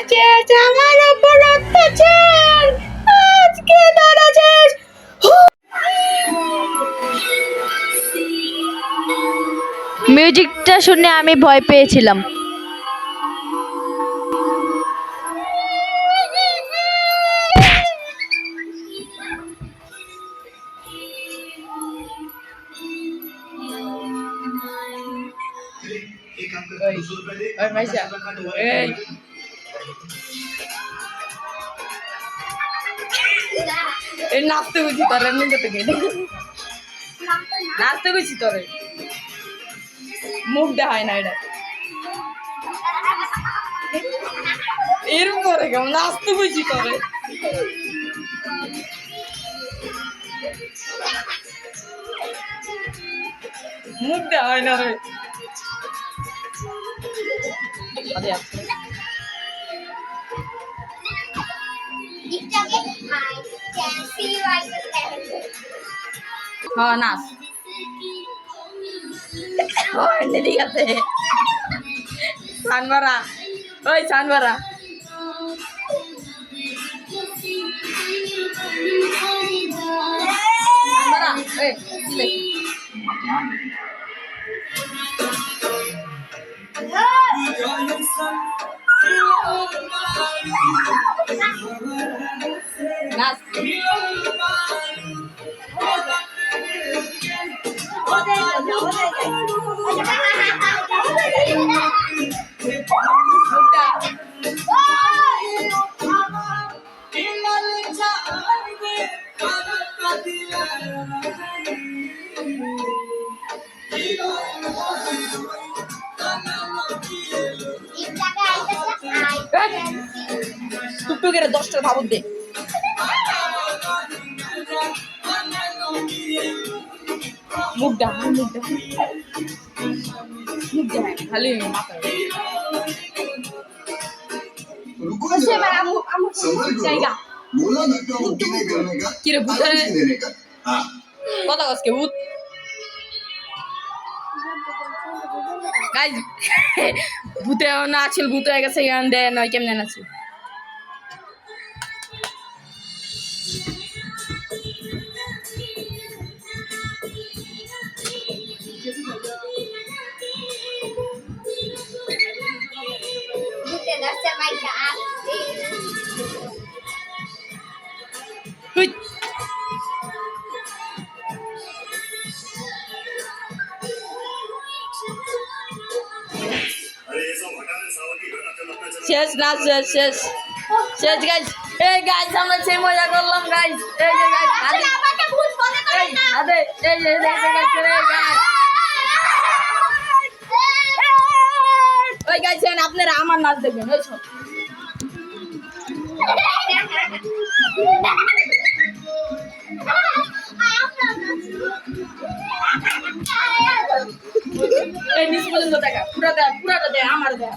শেষ আমার উপর অত্যাচার আজকে তারা শেষ মিউজিকটা শুনে আমি ভয় পেয়েছিলাম। নাচতে বুঝি তোর এমনি থেকে নাচতে বুঝি তোরে মুখ দেখায় না এটা এরকম করে কেমন নাচতে বুঝি তোরে মুখ দেখায় না রে হ্যাঁ নাচ ঠিক আছে সানবারা ওই সানবারা সানবারা এই নাচ টুকটুকের 10টা ভাবত দে মুখটা খালি জায়গা কিরে ভূতের কথা আজকে ভূত গাইজ ভূতে না আছিল ভূত হয়ে গেছে গান দেয় নয় কেমন আছে শেষ না শেষ গাইজ এই গাইজ আমরা সেই মজা করলাম গাইজ এই যে গাইজ আমাকে ভূত বলে করে না আরে এই যে ওই গাইজ আপনারা আমার নাচ দেখবেন ওই সব এই নিচ পর্যন্ত দেখা পুরাটা দেয় আমার দেয়